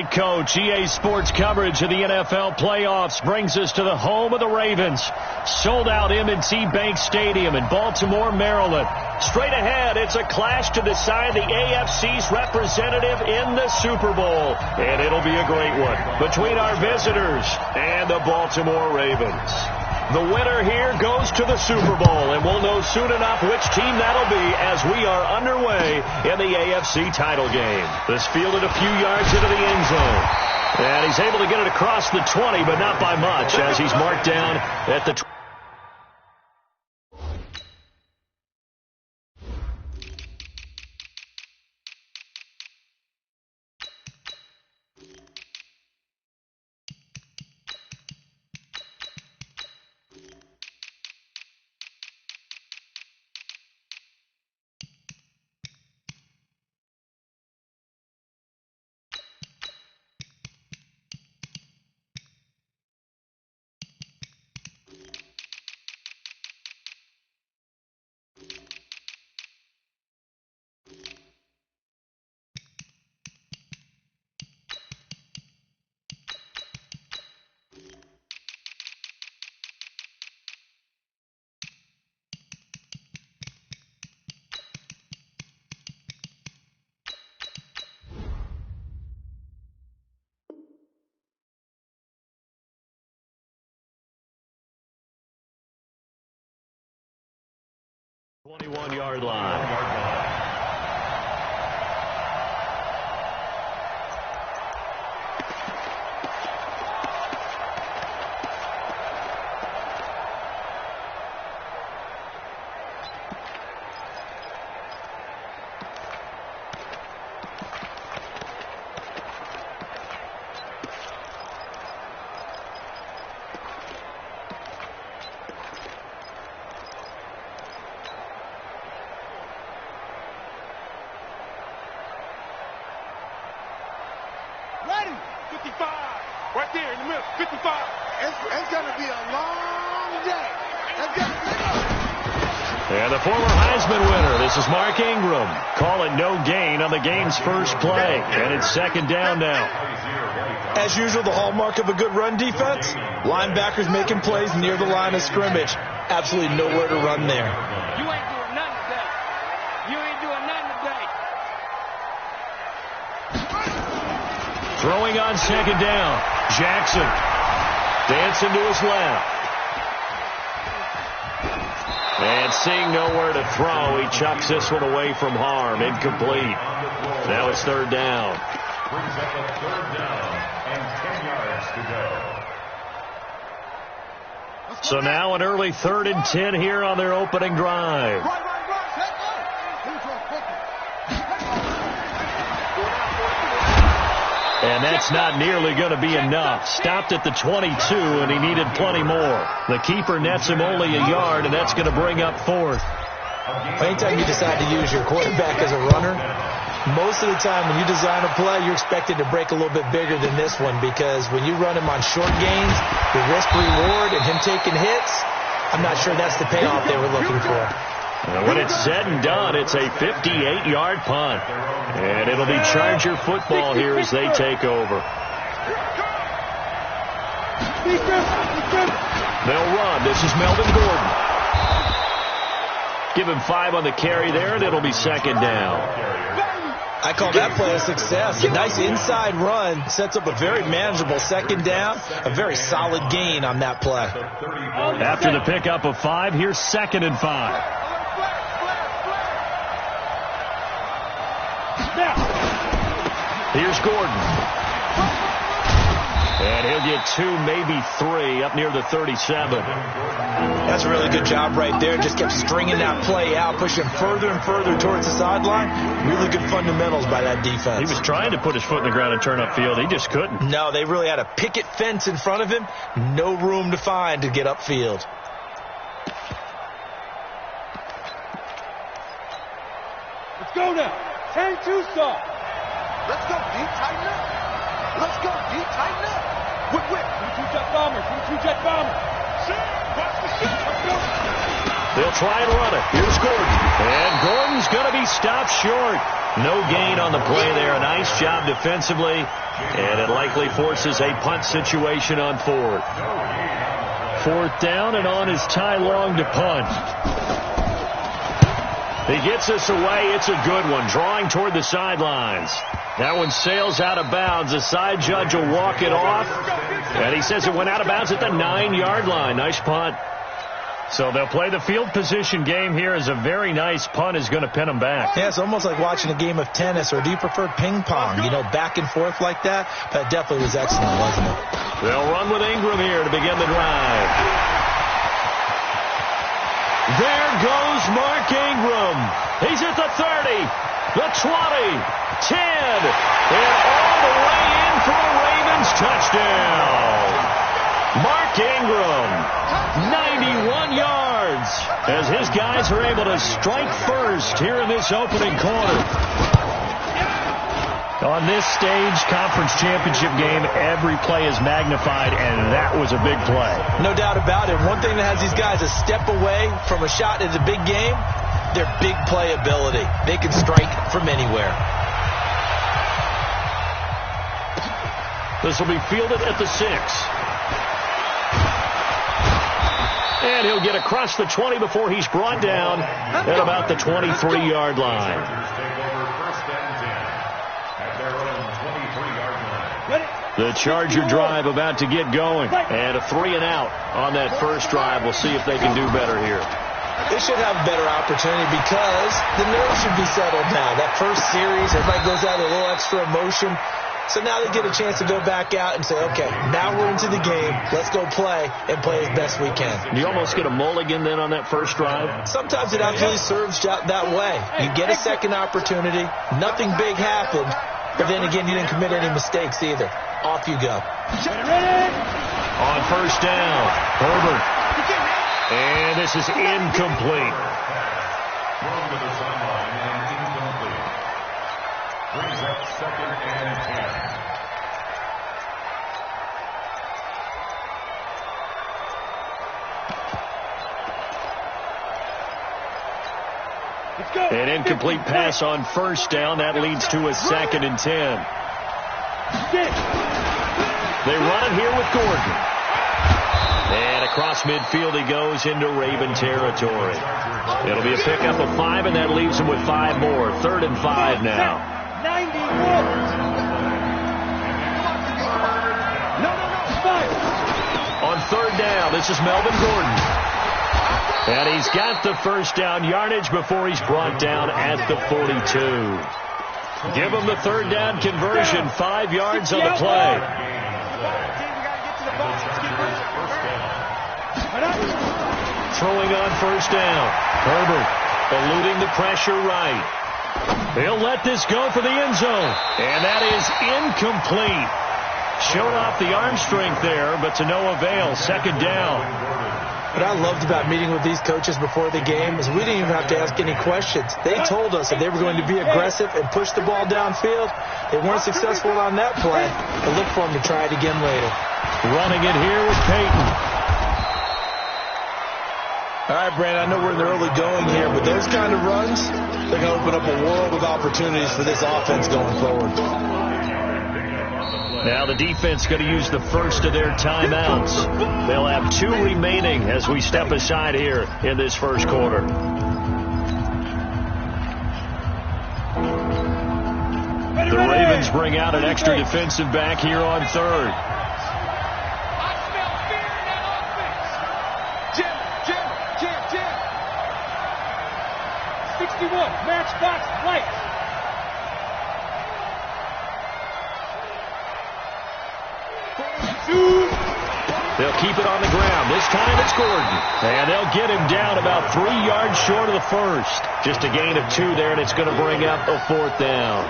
right, Coach. EA Sports coverage of the NFL playoffs brings us to the home of the Ravens. Sold-out M&T Bank Stadium in Baltimore, Maryland. Straight ahead, it's a clash to decide the AFC's representative in the Super Bowl. And it'll be a great one between our visitors and the Baltimore Ravens. The winner here goes to the Super Bowl, and we'll know soon enough which team that'll be as we are underway in the AFC title game. This fielded a few yards into the end zone. And he's able to get it across the 20, but not by much, as he's marked down at the 20. 21-yard line. Ready, 55. Right there in the middle, 55. It's going to be a long day. And the former Heisman winner, this is Mark Ingram, calling no gain on the game's first play. And it's second down now. As usual, the hallmark of a good run defense, linebackers making plays near the line of scrimmage. Absolutely nowhere to run there. You ain't doing nothing today. You ain't doing nothing today. Throwing on second down. Jackson dancing to his left. And seeing nowhere to throw, he chucks this one away from harm. Incomplete. Now it's third down. Brings up a third down and 10 yards to go. So now an early 3rd and 10 here on their opening drive. And that's not nearly going to be enough. Stopped at the 22, and he needed plenty more. The keeper nets him only a yard, and that's going to bring up 4th. Anytime you decide to use your quarterback as a runner, most of the time when you design a play, you're expected to break a little bit bigger than this one, because when you run him on short gains, the risk-reward and him taking hits, I'm not sure that's the payoff they were looking for. And when it's said and done, it's a 58-yard punt. And it'll be Charger football here as they take over. They'll run. This is Melvin Gordon. Give him 5 on the carry there, and it'll be second down. I call that play a success. A nice inside run sets up a very manageable second down, a very solid gain on that play. After the pickup of 5, here's 2nd and 5. Here's Gordon. And he'll get 2, maybe 3, up near the 37. That's a really good job right there. Just kept stringing that play out, pushing further and further towards the sideline. Really good fundamentals by that defense. He was trying to put his foot in the ground and turn upfield. He just couldn't. No, they really had a picket fence in front of him. No room to find to get upfield. Let's go now. 10-2 start. Let's go, deep, tighten up. Let's go, deep, tighten up. Whip, whip. 22 jet bomber, 22 jet bomber. Shit, watch the shit. Let's go. They'll try and run it. Here's Gordon. And Gordon's going to be stopped short. No gain on the play there. A nice job defensively. And it likely forces a punt situation on fourth. Fourth down, and on is Ty Long to punt. He gets us away. It's a good one. Drawing toward the sidelines. That one sails out of bounds. The side judge will walk it off. And he says it went out of bounds at the 9-yard line. Nice punt. So they'll play the field position game here as a very nice punt is going to pin them back. Yeah, it's almost like watching a game of tennis, or do you prefer ping pong? You know, back and forth like that? That definitely was excellent, wasn't it? They'll run with Ingram here to begin the drive. There goes Mark Ingram. He's at the 30, the 20, 10, and all the way in for a Ravens touchdown. Mark Ingram, 91 yards, as his guys are able to strike first here in this opening quarter. On this stage, conference championship game, every play is magnified, and that was a big play. No doubt about it. One thing that has these guys a step away from a shot in the big game, their big play ability. They can strike from anywhere. This will be fielded at the 6. And he'll get across the 20 before he's brought down at about the 23-yard line. The Charger drive about to get going. And a 3-and-out on that first drive. We'll see if they can do better here. They should have a better opportunity because the nerves should be settled now. That first series, everybody goes out with a little extra emotion. So now they get a chance to go back out and say, okay, now we're into the game. Let's go play and play as best we can. Do you almost get a mulligan then on that first drive? Sometimes it absolutely serves that way. You get a second opportunity. Nothing big happened. But then again, you didn't commit any mistakes either. Off you go. On first down, Herbert. And this is incomplete. Thrown to the sideline and incomplete. Brings up 2nd and 10. An incomplete pass on first down. That leads to a 2nd and 10. They run it here with Gordon. And across midfield he goes into Raven territory. It'll be a pickup of 5, and that leaves him with 5 more. 3rd and 5 now. 91. On 3rd down, this is Melvin Gordon. And he's got the first down yardage before he's brought down at the 42. Give him the 3rd down conversion, 5 yards on the play. Throwing on first down. Herbert eluding the pressure right. He'll let this go for the end zone. And that is incomplete. Showed off the arm strength there, but to no avail. 2nd down. What I loved about meeting with these coaches before the game is we didn't even have to ask any questions. They told us that they were going to be aggressive and push the ball downfield. They weren't successful on that play, but look for them to try it again later. Running it here with Peyton. All right, Brandon, I know we're in the early going here, but those kind of runs, they're going to open up a world of opportunities for this offense going forward. Now the defense going to use the first of their timeouts. They'll have 2 remaining as we step aside here in this first quarter. The Ravens bring out an extra defensive back here on 3rd. Jim. 61, matchbox, right. They'll keep it on the ground. This time it's Gordon. And they'll get him down about 3 yards short of the first. Just a gain of 2 there, and it's going to bring up a 4th down.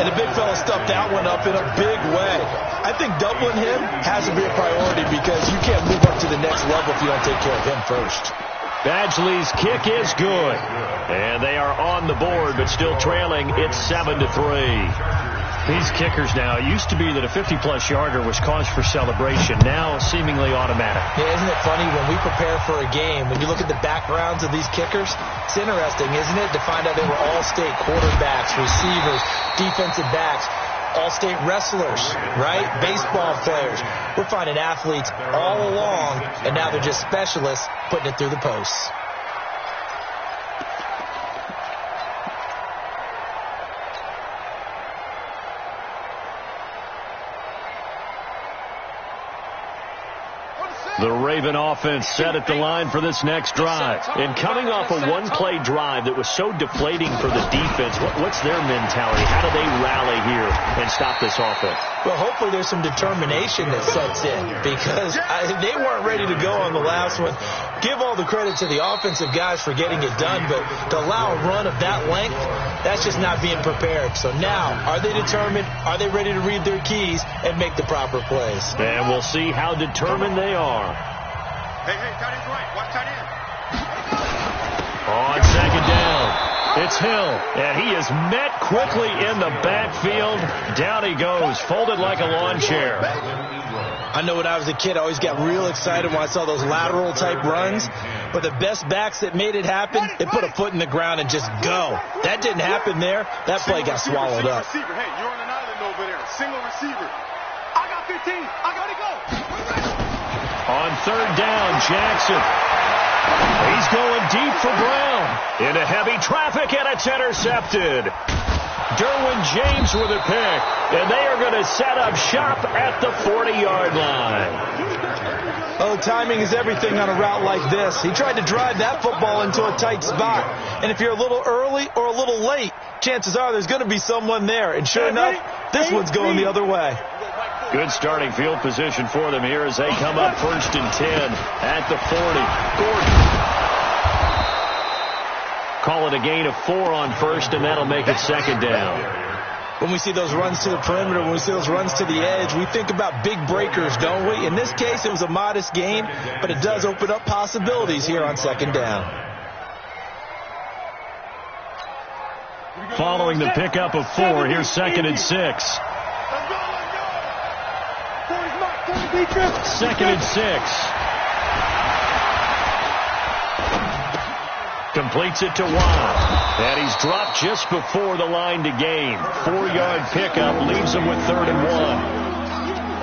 And the big fella stuffed that one up in a big way. I think doubling him has to be a priority because you can't move up to the next level if you don't take care of him first. Badgley's kick is good. And they are on the board, but still trailing. It's 7-3. These kickers now, it used to be that a 50-plus yarder was cause for celebration. Now, seemingly automatic. Yeah, isn't it funny when we prepare for a game, when you look at the backgrounds of these kickers, it's interesting, isn't it, to find out they were all-state quarterbacks, receivers, defensive backs, all-state wrestlers, right? Baseball players. We're finding athletes all along, and now they're just specialists putting it through the posts. The Raven offense set at the line for this next drive. And coming off a one-play drive that was so deflating for the defense, what's their mentality? How do they rally here and stop this offense? Well, hopefully there's some determination that sets in because they weren't ready to go on the last one. Give all the credit to the offensive guys for getting it done, but to allow a run of that length, that's just not being prepared. So now, are they determined? Are they ready to read their keys and make the proper plays? And we'll see how determined they are. Hey, tight end's right. Watch tight end. On second down, it's Hill, and he is met quickly in the backfield. Down he goes, folded like a lawn chair. I know when I was a kid, I always got real excited when I saw those lateral-type runs. But the best backs that made it happen, they put a foot in the ground and just go. That didn't happen there. That play got swallowed up. Hey, you're on an island over there. Single receiver. I got 15. I got to go. On third down, Jackson. He's going deep for Brown. Into heavy traffic, and it's intercepted. Derwin James with a pick, and they are going to set up shop at the 40-yard line. Oh, timing is everything on a route like this. He tried to drive that football into a tight spot. And if you're a little early or a little late, chances are there's going to be someone there. And sure enough, this one's going the other way. Good starting field position for them here as they come up 1st and 10 at the 40. Gordon. Call it a gain of 4 on first, and that'll make it second down. When we see those runs to the perimeter, when we see those runs to the edge, we think about big breakers, don't we? In this case, it was a modest gain, but it does open up possibilities here on second down. Following the pickup of 4, here's 2nd and 6. 2nd and 6. Completes it to Watt. And he's dropped just before the line to gain. 4-yard pickup leaves him with 3rd and 1.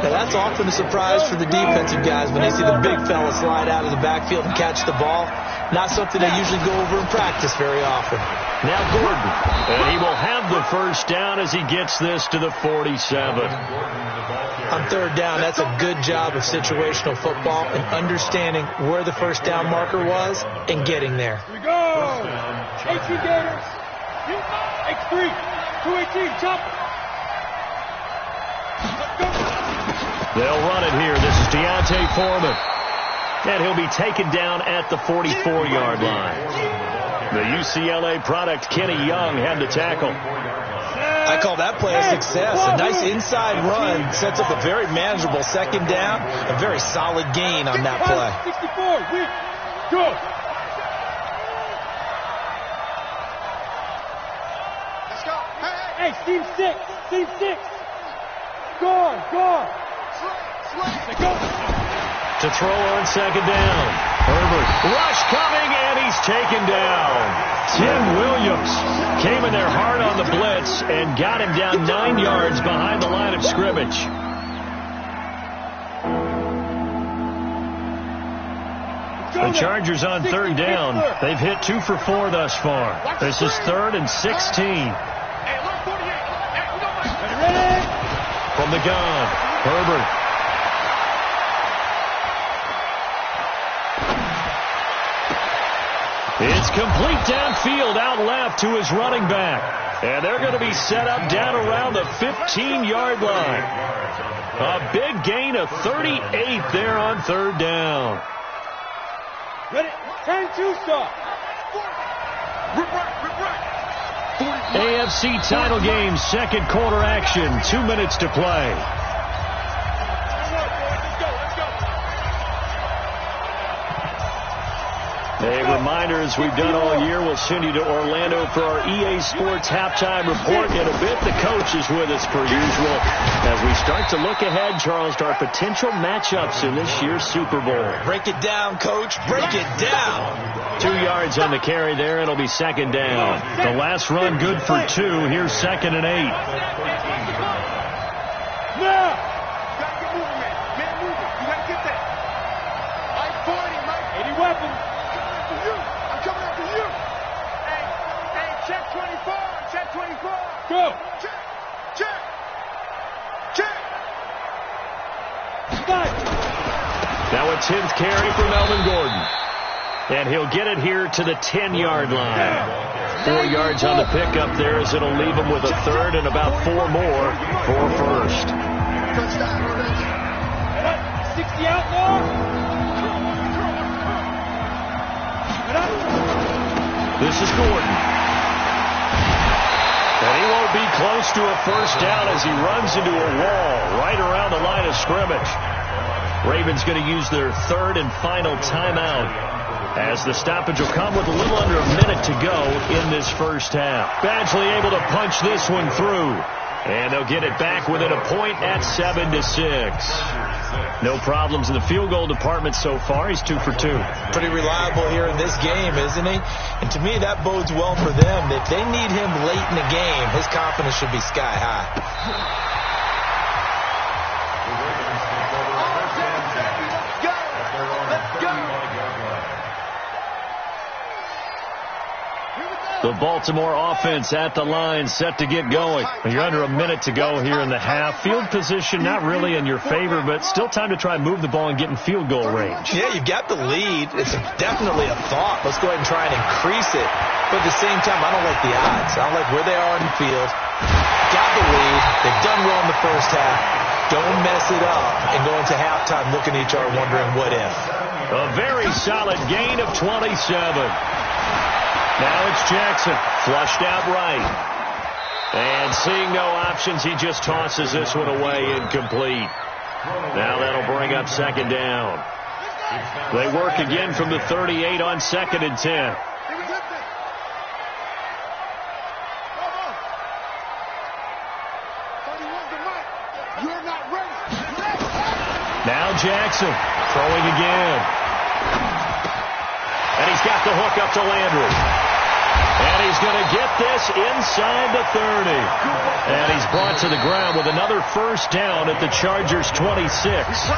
Now that's often a surprise for the defensive guys when they see the big fella slide out of the backfield and catch the ball. Not something they usually go over in practice very often. Now Gordon. And he will have the first down as he gets this to the 47. On third down, that's a good job of situational football and understanding where the first down marker was and getting there. Here we go. 18 Gators. X3. 218. Chop. Let's go. They'll run it here. This is Deontay Foreman. And he'll be taken down at the 44-yard line. The UCLA product, Kenny Young, had the tackle. I call that play a success. A nice inside run sets up a very manageable second down. A very solid gain on that play. 64. Go. Let's go. Hey, team 6. Team 6. Go on. Go. To throw on second down. Herbert. Rush coming, and he's taken down. Tim Williams came in there hard on the blitz and got him down 9 yards behind the line of scrimmage. The Chargers on third down. They've hit 2 for 4 thus far. This is 3rd and 16. From the gun, Herbert. It's complete downfield, out left to his running back. And they're going to be set up down around the 15-yard line. A big gain of 38 there on third down. Ready? 10-2 stop. AFC title game, second quarter action, 2 minutes to play. They reminder, as we've done all year, we'll send you to Orlando for our EA Sports halftime report. In a bit, the coach is with us per usual as we start to look ahead, Charles, to our potential matchups in this year's Super Bowl. Break it down, Coach. Break it down. 2 yards on the carry there. It'll be second down. The last run good for 2. Here's 2nd and 8. Now! You gotta get moving, man. Man moving. You gotta get that. Mike 40, Mike. 80 weapons. I'm coming after you. Hey, check 24. Check 24. Go. Check. Now a 10th carry for Melvin Gordon. And he'll get it here to the 10-yard line. 4 yards on the pickup there, as it'll leave him with a third and about 4 more for first. 60 outlaw. This is Gordon. And he won't be close to a first down as he runs into a wall right around the line of scrimmage. Ravens going to use their third and final timeout, as the stoppage will come with a little under a minute to go in this first half. Badgley able to punch this one through. And they'll get it back within a point at 7-6. No problems in the field goal department so far. He's 2 for 2. Pretty reliable here in this game, isn't he? And to me, that bodes well for them. If they need him late in the game, his confidence should be sky high. The Baltimore offense at the line, set to get going. You're under a minute to go here in the half. Field position not really in your favor, but still time to try and move the ball and get in field goal range. Yeah, you've got the lead. It's definitely a thought. Let's go ahead and try and increase it. But at the same time, I don't like the odds. I don't like where they are on the field. Got the lead. They've done well in the first half. Don't mess it up and go into halftime looking at each other wondering what if. A very solid gain of 27. Now it's Jackson, flushed out right. And seeing no options, he just tosses this one away, incomplete. Now that'll bring up second down. They work again from the 38 on 2nd and 10. Now Jackson, throwing again. And he's got the hook up to Landry. And he's going to get this inside the 30. And he's brought to the ground with another first down at the Chargers' 26.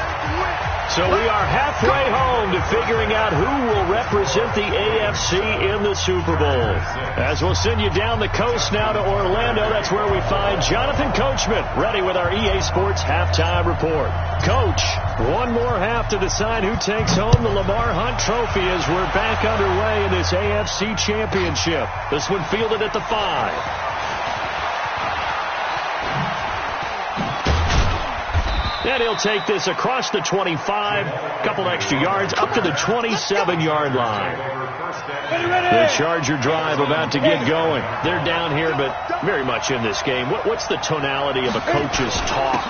So we are halfway home to figuring out who will represent the AFC in the Super Bowl. As we'll send you down the coast now to Orlando, that's where we find Jonathan Coachman, ready with our EA Sports halftime report. Coach, one more half to decide who takes home the Lamar Hunt Trophy as we're back underway in this AFC Championship. This one fielded at the 5. And he'll take this across the 25, couple extra yards, up to the 27-yard line. The Charger drive about to get going. They're down here, but very much in this game. What's the tonality of a coach's talk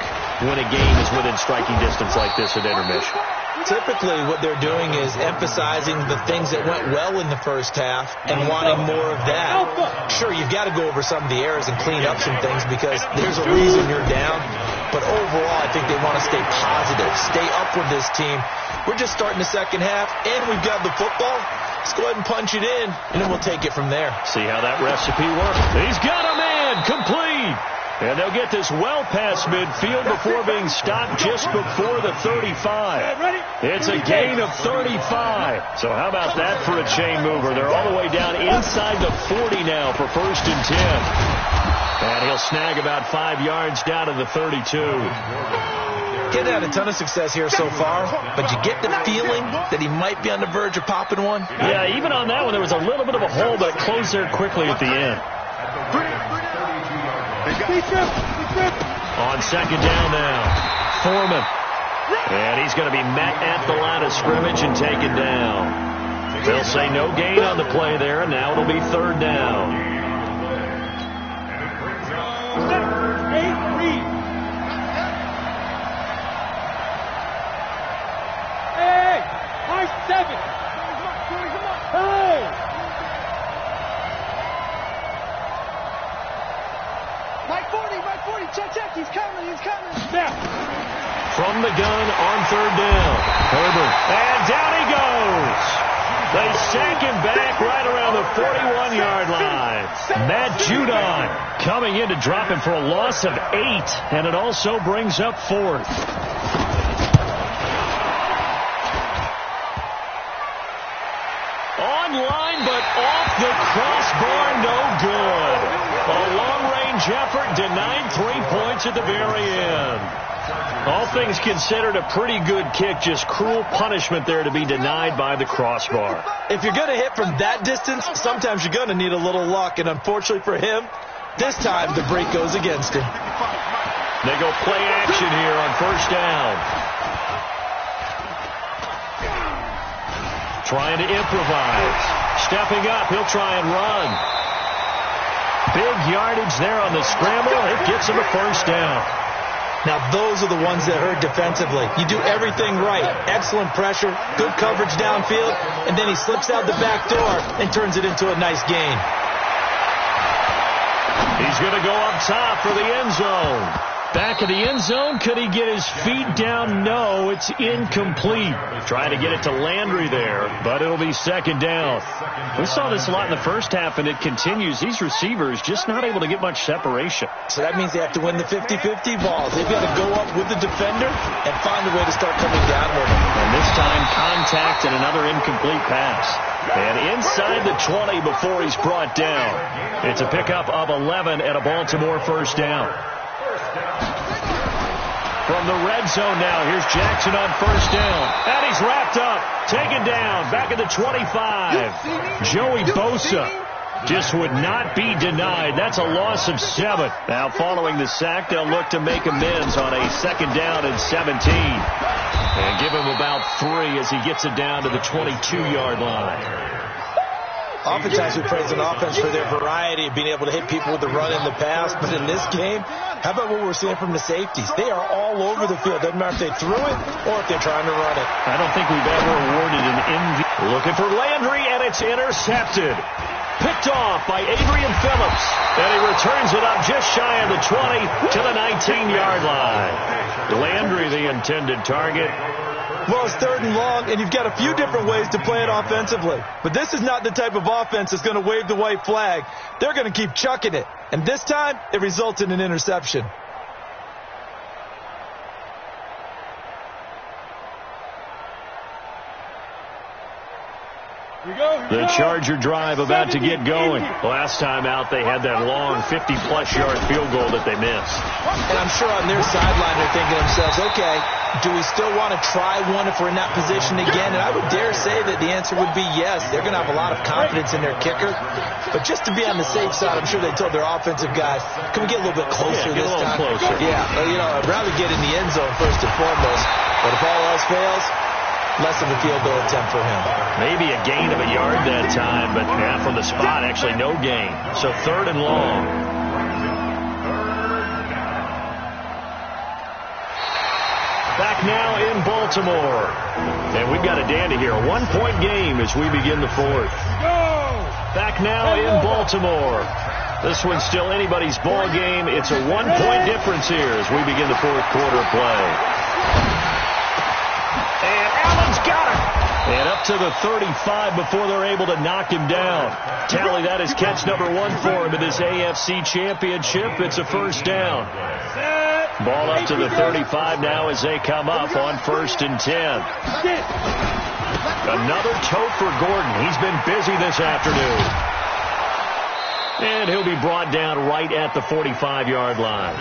when a game is within striking distance like this at intermission? Typically, what they're doing is emphasizing the things that went well in the first half and wanting more of that. Sure, you've got to go over some of the errors and clean up some things because there's a reason you're down. But overall, I think they want to stay positive, stay up with this team. We're just starting the second half, and we've got the football. Let's go ahead and punch it in, and then we'll take it from there. See how that recipe works. He's got a man, complete. And they'll get this well past midfield before being stopped just before the 35. It's a gain of 35. So how about that for a chain mover? They're all the way down inside the 40 now for 1st and 10. And he'll snag about 5 yards down to the 32. Getting had a ton of success here so far, but you get the feeling that he might be on the verge of popping one. Yeah, even on that one, there was a little bit of a hole, but it closed there quickly at the end. On second down now, Foreman. And he's going to be met at the line of scrimmage and taken down. They'll say no gain on the play there, and now it'll be 3rd down. Hey, high 7. from the gun on third down. Herbert. And down he goes. They sack him back right around the 41-yard line. Matt Judon coming in to drop him for a loss of 8, and it also brings up 4th. Online, but off the crossbar, no good. A long-range effort denied 3 points at the very end. All things considered, a pretty good kick, just cruel punishment there to be denied by the crossbar. If you're going to hit from that distance, sometimes you're going to need a little luck, and unfortunately for him, this time the break goes against him. They go play action here on first down. Trying to improvise. Stepping up, he'll try and run. Big yardage there on the scramble. It gets him a first down. Now, those are the ones that hurt defensively. You do everything right. Excellent pressure, good coverage downfield, and then he slips out the back door and turns it into a nice gain. He's going to go up top for the end zone. Back in the end zone, could he get his feet down? No, it's incomplete. Trying to get it to Landry there, but it'll be second down. We saw this a lot in the first half, and it continues. These receivers just not able to get much separation. So that means they have to win the 50-50 balls. They've got to go up with the defender and find a way to start coming down with him. And this time, contact and another incomplete pass. And inside the 20 before he's brought down. It's a pickup of 11 and a Baltimore first down. From the red zone now, here's Jackson on first down. And he's wrapped up, taken down, back at the 25. Joey Bosa just would not be denied. That's a loss of 7. Now following the sack, they'll look to make amends on a second down and 17. And give him about 3 as he gets it down to the 22-yard line. Oftentimes we praise an offense for their variety of being able to hit people with the run in the pass. But in this game, how about what we're seeing from the safeties? They are all over the field. Doesn't matter if they threw it or if they're trying to run it. I don't think we've ever awarded an MVP. Looking for Landry, and it's intercepted. Picked off by Adrian Phillips. And he returns it up just shy of the 20 to the 19-yard line. Landry, the intended target. Well, it's third and long, and you've got a few different ways to play it offensively. But this is not the type of offense that's going to wave the white flag. They're going to keep chucking it. And this time, it results in an interception. The Charger drive about to get going. Last time out, they had that long 50-plus yard field goal that they missed. And I'm sure on their sideline they're thinking to themselves, okay, do we still want to try one if we're in that position again? And I would dare say that the answer would be yes. They're going to have a lot of confidence in their kicker. But just to be on the safe side, I'm sure they told their offensive guys, can we get a little bit closer this time? Closer. Yeah, I'd rather get in the end zone first and foremost. But if all else fails, less of a field goal attempt for him. Maybe a gain of a yard that time, but from the spot, actually no gain. So third and long. Back now in Baltimore. And we've got a dandy here. A 1-point game as we begin the fourth. Back now in Baltimore. This one's still anybody's ball game. It's a 1-point difference here as we begin the fourth quarter of play. And Allen's got it. And up to the 35 before they're able to knock him down. Tally, that is catch number 1 for him in this AFC Championship. It's a first down. Ball up to the 35 now as they come up on 1st and 10. Another tote for Gordon. He's been busy this afternoon. And he'll be brought down right at the 45-yard line.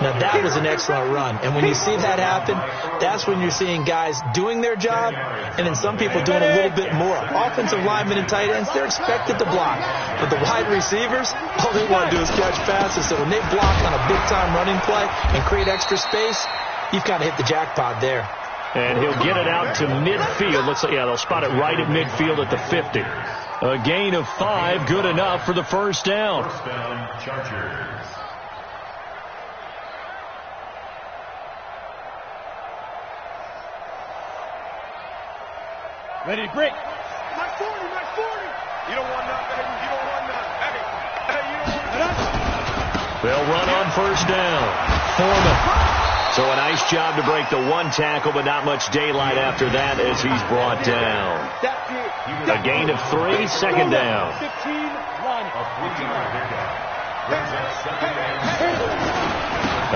Now, that was an excellent run. And when you see that happen, that's when you're seeing guys doing their job and then some people doing a little bit more. Offensive linemen and tight ends, they're expected to block. But the wide receivers, all they want to do is catch passes. So when they block on a big-time running play and create extra space, you've kind of hit the jackpot there. And he'll get it out to midfield. Looks like, they'll spot it right at midfield at the 50. A gain of 5, good enough for the first down. First down, Chargers. Ready to break. My 40. You don't want none, baby. You don't want none. Hey, you don't want none. They'll run on first down. Foreman. So a nice job to break the one tackle, but not much daylight after that as he's brought down. A gain of 3, second down.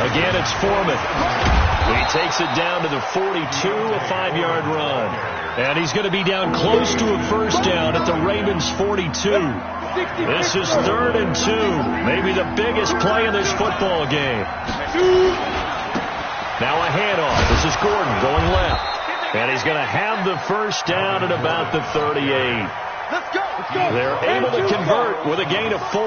Again, it's Foreman. He takes it down to the 42, a 5-yard run. And he's going to be down close to a first down at the Ravens' 42. This is 3rd and 2. Maybe the biggest play in this football game. Now a handoff. This is Gordon going left. And he's going to have the first down at about the 38. They're able to convert with a gain of 4.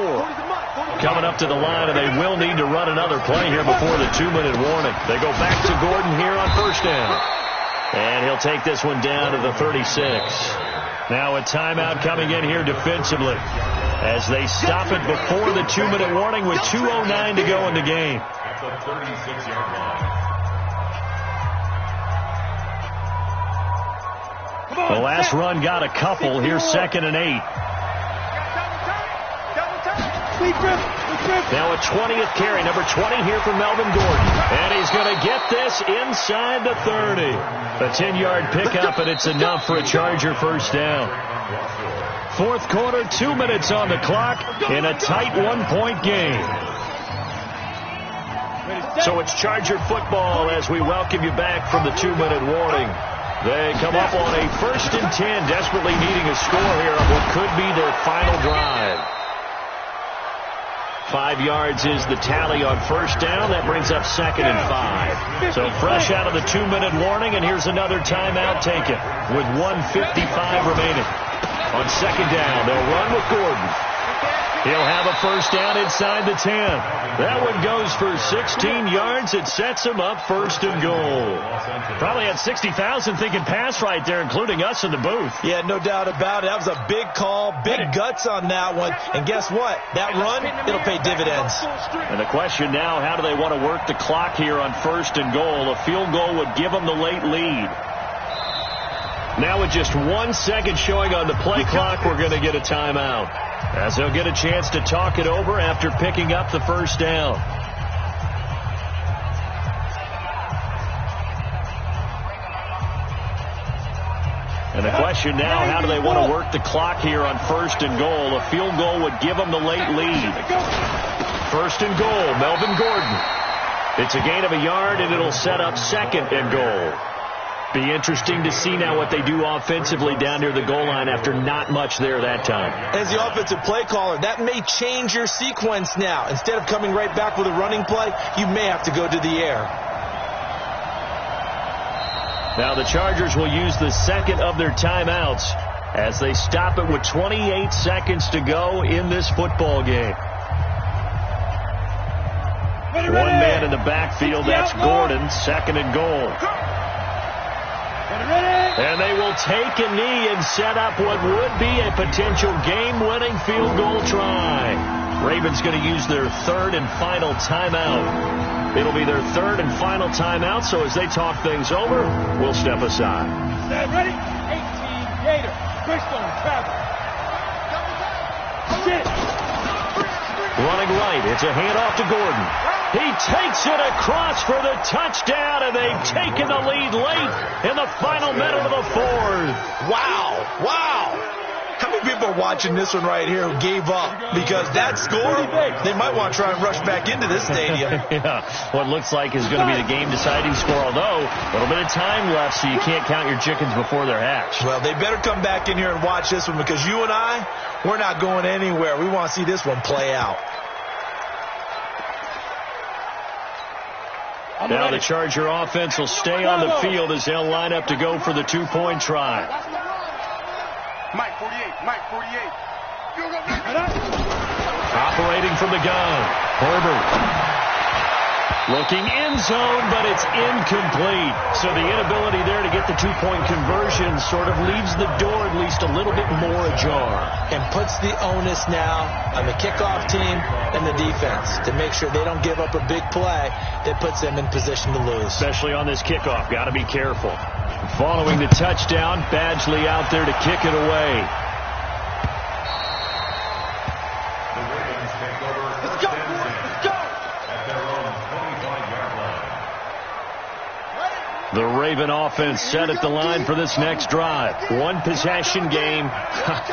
Coming up to the line, and they will need to run another play here before the 2-minute warning. They go back to Gordon here on first down. And he'll take this one down to the 36. Now a timeout coming in here defensively as they stop it before the 2-minute warning with 2:09 to go in the game. At the 36-yard line. The last run got a couple. Here's 2nd and 8. Now a 20th carry, number 20 here for Melvin Gordon. And he's going to get this inside the 30. A 10-yard pickup, and it's enough for a Charger first down. 4th quarter, 2 minutes on the clock in a tight 1-point game. So it's Charger football as we welcome you back from the 2-minute warning. They come up on a 1st and 10, desperately needing a score here on what could be their final drive. 5 yards is the tally on first down. That brings up 2nd and 5. So fresh out of the 2-minute warning, and here's another timeout taken with 1:55 remaining. On 2nd down, they'll run with Gordon. He'll have a first down inside the 10. That one goes for 16 yards. It sets him up 1st and goal. Probably had 60,000 thinking pass right there, including us in the booth. Yeah, no doubt about it. That was a big call, big guts on that one. And guess what? That run, it'll pay dividends. And the question now, how do they want to work the clock here on 1st and goal? A field goal would give them the late lead. Now with just 1 second showing on the play clock, we're going to get a timeout, as they'll get a chance to talk it over after picking up the first down. And the question now, how do they want to work the clock here on 1st and goal? A field goal would give them the late lead. 1st and goal, Melvin Gordon. It's a gain of a yard, and it'll set up 2nd and goal. Be interesting to see now what they do offensively down near the goal line after not much there that time. As the offensive play caller, that may change your sequence now. Instead of coming right back with a running play, you may have to go to the air. Now the Chargers will use the 2nd of their timeouts as they stop it with 28 seconds to go in this football game. One man in the backfield, that's Gordon, 2nd and goal. And they will take a knee and set up what would be a potential game-winning field goal try. Ravens going to use their 3rd and final timeout. It'll be their 3rd and final timeout, so as they talk things over, we'll step aside. Ready? 18 Gator. Christone travel. Running right, it's a handoff to Gordon. He takes it across for the touchdown, and they've taken the lead late in the final minute of the 4th. Wow. Wow. How many people are watching this one right here who gave up? Because that score, they might want to try and rush back into this stadium. Yeah, what looks like is going to be the game-deciding score, although a little bit of time left, so you can't count your chickens before they're hatched. Well, they better come back in here and watch this one, because you and I, we're not going anywhere. We want to see this one play out. Now the Charger offense will stay on the field as they'll line up to go for the 2-point try. Mike 48, Mike 48. Operating from the gun, Herbert. Looking in zone, but it's incomplete. So the inability there to get the 2-point conversion sort of leaves the door at least a little bit more ajar. And puts the onus now on the kickoff team and the defense to make sure they don't give up a big play that puts them in position to lose. Especially on this kickoff. Got to be careful. Following the touchdown, Badgley out there to kick it away. The Ravens take over. Let's go! At their own 25-yard line. The Raven offense set at the line for this next drive. One possession game.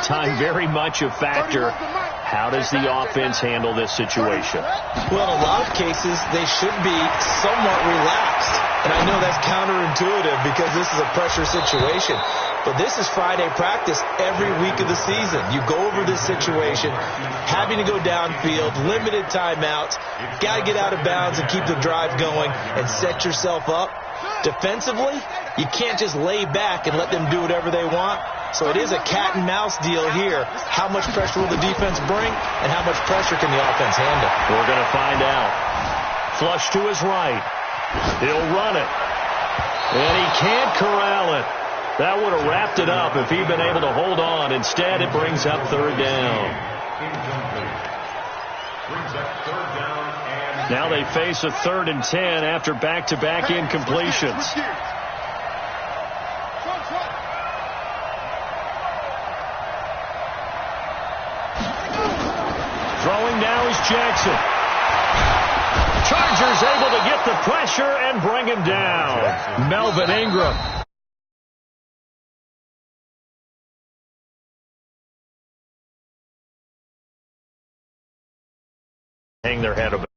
Time very much a factor. How does the offense handle this situation? Well, in a lot of cases, they should be somewhat relaxed. And I know that's counterintuitive because this is a pressure situation. But this is Friday practice every week of the season. You go over this situation, having to go downfield, limited timeouts, got to get out of bounds and keep the drive going and set yourself up. Defensively, you can't just lay back and let them do whatever they want. So it is a cat and mouse deal here. How much pressure will the defense bring and how much pressure can the offense handle? We're going to find out. Flush to his right. He'll run it. And he can't corral it. That would have wrapped it up if he'd been able to hold on. Instead, it brings up third down. Now they face a 3rd and 10 after back-to-back incompletions. Throwing now is Jackson. Chargers able to get the pressure and bring him down. Melvin Ingram. Hang their head about.